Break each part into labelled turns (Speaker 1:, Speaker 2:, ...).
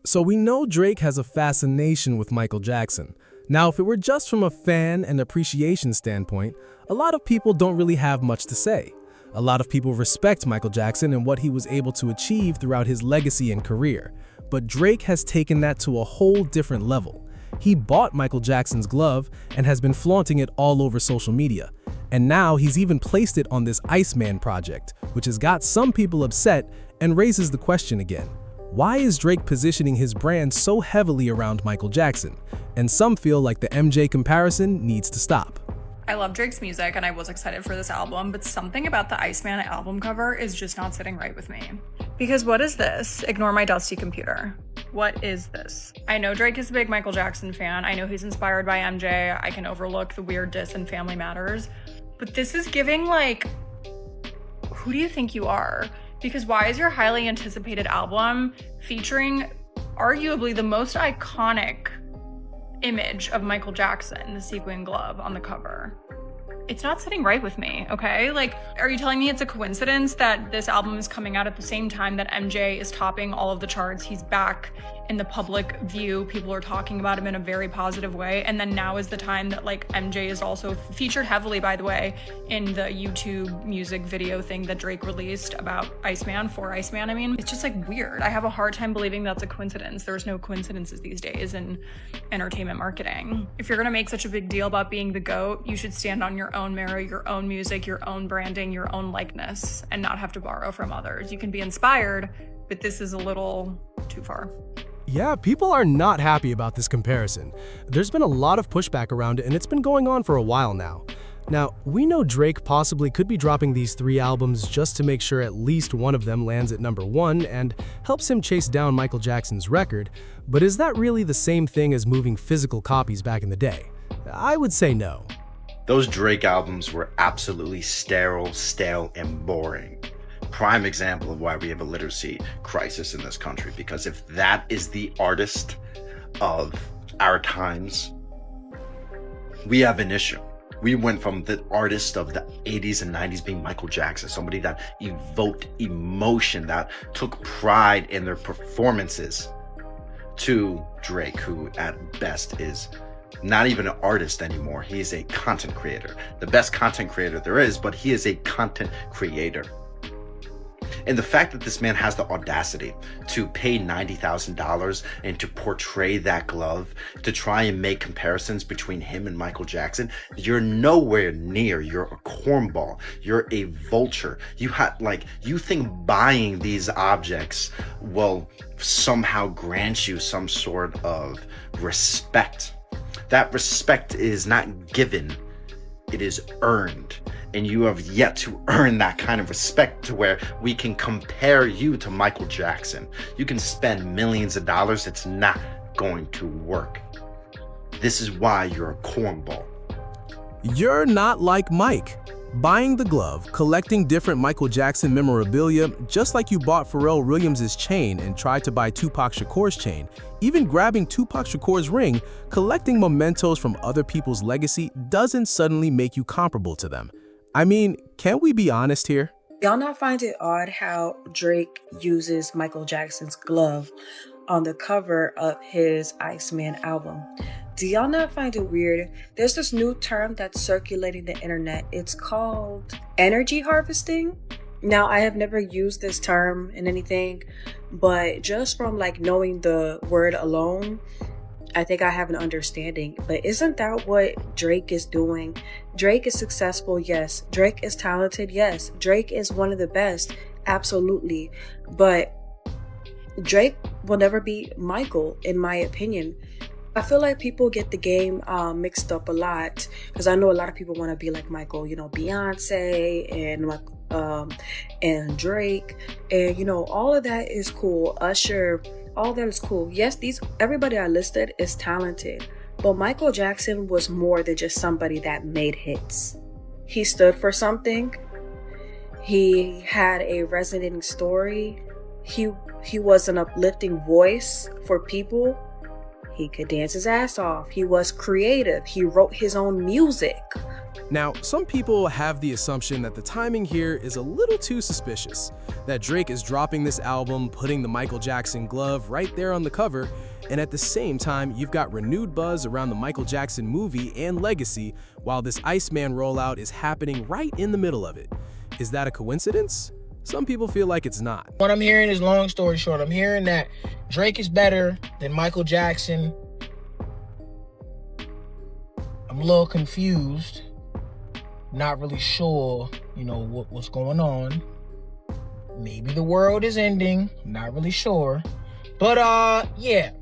Speaker 1: So we know Drake has a fascination with Michael Jackson. Now, if it were just from a fan and appreciation standpoint, a lot of people don't really have much to say. A lot of people respect Michael Jackson and what he was able to achieve throughout his legacy and career. But Drake has taken that to a whole different level. He bought Michael Jackson's glove and has been flaunting it all over social media. And now he's even placed it on this ICEMAN project, which has got some people upset and raises the question again. Why is Drake positioning his brand so heavily around Michael Jackson? And some feel like the MJ comparison needs to stop.
Speaker 2: I love Drake's music and I was excited for this album, but something about the ICEMAN album cover is just not sitting right with me. Because what is this? Ignore my dusty computer. What is this? I know Drake is a big Michael Jackson fan. I know he's inspired by MJ. I can overlook the weird diss in Family Matters. But this is giving like, who do you think you are? Because why is your highly anticipated album featuring arguably the most iconic image of Michael Jackson, the sequin glove on the cover? It's not sitting right with me, okay? Like, are you telling me it's a coincidence that this album is coming out at the same time that MJ is topping all of the charts? He's back in the public view. People are talking about him in a very positive way. And then now is the time that like MJ is also featured heavily, by the way, in the YouTube music video thing that Drake released about ICEMAN, for ICEMAN, I mean. It's just like weird. I have a hard time believing that's a coincidence. There's no coincidences these days in entertainment marketing. If you're gonna make such a big deal about being the GOAT, you should stand on your own merit, your own music, your own branding, your own likeness, and not have to borrow from others. You can be inspired, but this is a little too far.
Speaker 1: Yeah, people are not happy about this comparison. There's been a lot of pushback around it, and it's been going on for a while now. Now, we know Drake possibly could be dropping these 3 albums just to make sure at least one of them lands at #1 and helps him chase down Michael Jackson's record, but is that really the same thing as moving physical copies back in the day? I would say no.
Speaker 3: Those Drake albums were absolutely sterile, stale, and boring. Prime example of why we have a literacy crisis in this country, because if that is the artist of our times, we have an issue. We went from the artist of the 80s and 90s being Michael Jackson, somebody that evoked emotion, that took pride in their performances, to Drake, who at best is not even an artist anymore. He is a content creator. The best content creator there is, but he is a content creator. And the fact that this man has the audacity to pay $90,000 and to portray that glove, to try and make comparisons between him and Michael Jackson, you're nowhere near. You're a cornball. You're a vulture. You think buying these objects will somehow grant you some sort of respect. That respect is not given, it is earned. And you have yet to earn that kind of respect to where we can compare you to Michael Jackson. You can spend millions of dollars, it's not going to work. This is why you're a cornball.
Speaker 1: You're not like Mike. Buying the glove, collecting different Michael Jackson memorabilia, just like you bought Pharrell Williams' chain and tried to buy Tupac Shakur's chain, even grabbing Tupac Shakur's ring, collecting mementos from other people's legacy doesn't suddenly make you comparable to them. I mean, can we be honest here?
Speaker 4: Y'all not find it odd how Drake uses Michael Jackson's glove on the cover of his Iceman album? Do y'all not find it weird? There's this new term that's circulating the internet. It's called energy harvesting. Now, I have never used this term in anything, but just from like knowing the word alone, I think I have an understanding. But isn't that what Drake is doing? Drake is successful, yes. Drake is talented, yes. Drake is one of the best, absolutely. But Drake will never be Michael, in my opinion. I feel like people get the game mixed up a lot, because I know a lot of people want to be like Michael, you know, Beyonce and Drake, and you know, all of that is cool. Usher, all that is cool. Yes, everybody I listed is talented, but Michael Jackson was more than just somebody that made hits. He stood for something. He had a resonating story. He was an uplifting voice for people. He could dance his ass off. He was creative. He wrote his own music.
Speaker 1: Now, some people have the assumption that the timing here is a little too suspicious, that Drake is dropping this album, putting the Michael Jackson glove right there on the cover, and at the same time, you've got renewed buzz around the Michael Jackson movie and legacy, while this Iceman rollout is happening right in the middle of it. Is that a coincidence? Some people feel like it's not.
Speaker 5: What I'm hearing is, long story short, I'm hearing that Drake is better than Michael Jackson. I'm a little confused. Not really sure, what's going on. Maybe the world is ending. Not really sure. But, yeah.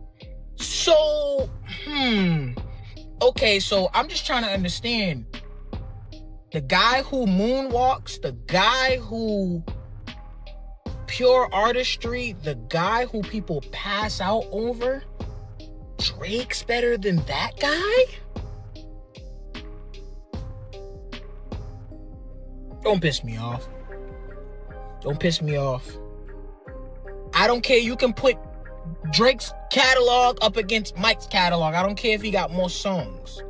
Speaker 5: So, okay, so I'm just trying to understand. The guy who moonwalks, the guy who pure artistry, the guy who people pass out over, Drake's better than that guy? Don't piss me off. Don't piss me off. I don't care. You can put Drake's catalog up against Mike's catalog. I don't care if he got more songs.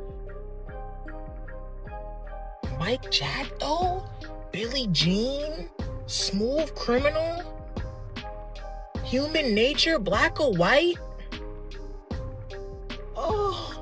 Speaker 5: Mike Jack, though? Billie Jean? Smooth Criminal? Human Nature? Black or White? Oh.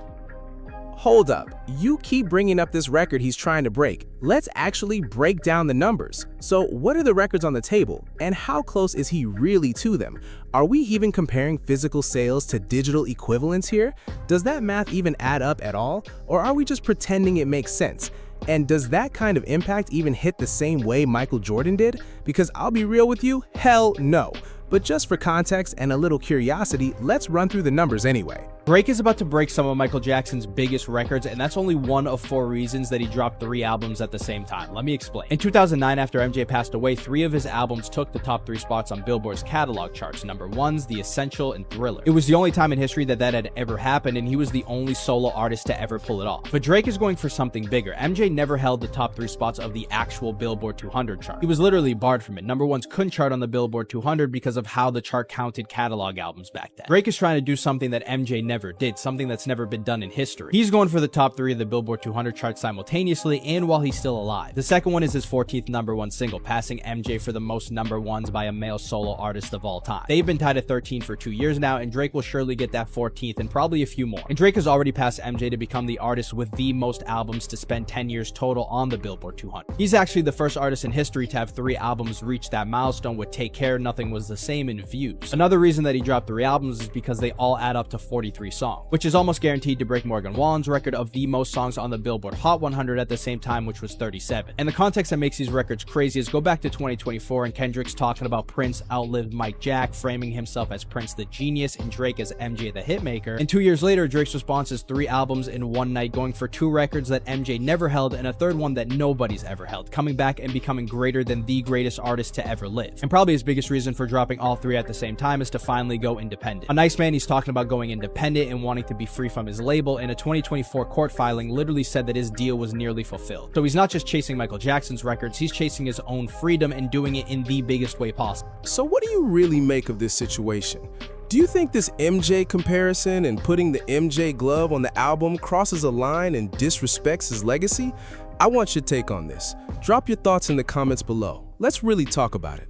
Speaker 1: Hold up, you keep bringing up this record he's trying to break. Let's actually break down the numbers. So what are the records on the table, and how close is he really to them? Are we even comparing physical sales to digital equivalents here? Does that math even add up at all, or are we just pretending it makes sense? And does that kind of impact even hit the same way Michael Jordan did? Because I'll be real with you, hell no. But just for context and a little curiosity, let's run through the numbers anyway.
Speaker 6: Drake is about to break some of Michael Jackson's biggest records, and that's only one of 4 reasons that he dropped 3 albums at the same time. Let me explain. In 2009, after MJ passed away, 3 of his albums took the top 3 spots on Billboard's catalog charts, number 1's The Essential and Thriller. It was the only time in history that had ever happened, and he was the only solo artist to ever pull it off. But Drake is going for something bigger. MJ never held the top 3 spots of the actual Billboard 200 chart. He was literally barred from it. Number 1's couldn't chart on the Billboard 200 because of how the chart counted catalog albums back then. Drake is trying to do something that MJ never did, something that's never been done in history. He's going for the top 3 of the Billboard 200 chart simultaneously and while he's still alive. The second one is his 14th number 1 single, passing MJ for the most number 1s by a male solo artist of all time. They've been tied at 13 for 2 years now, and Drake will surely get that 14th and probably a few more. And Drake has already passed MJ to become the artist with the most albums to spend 10 years total on the Billboard 200. He's actually the first artist in history to have 3 albums reach that milestone, with Take Care, Nothing Was the Same, in views. Another reason that he dropped 3 albums is because they all add up to 43 songs, which is almost guaranteed to break Morgan Wallen's record of the most songs on the Billboard Hot 100 at the same time, which was 37. And the context that makes these records crazy is go back to 2024 and Kendrick's talking about Prince outlived Mike Jack, framing himself as Prince the genius and Drake as MJ the hitmaker. And 2 years later, Drake's response is 3 albums in one night, going for 2 records that MJ never held and a 3rd one that nobody's ever held, coming back and becoming greater than the greatest artist to ever live. And probably his biggest reason for dropping all 3 at the same time is to finally go independent. On ICEMAN, he's talking about going independent and wanting to be free from his label, and a 2024 court filing literally said that his deal was nearly fulfilled. So he's not just chasing Michael Jackson's records, he's chasing his own freedom and doing it in the biggest way possible.
Speaker 1: So what do you really make of this situation? Do you think this MJ comparison and putting the MJ glove on the album crosses a line and disrespects his legacy? I want your take on this. Drop your thoughts in the comments below. Let's really talk about it.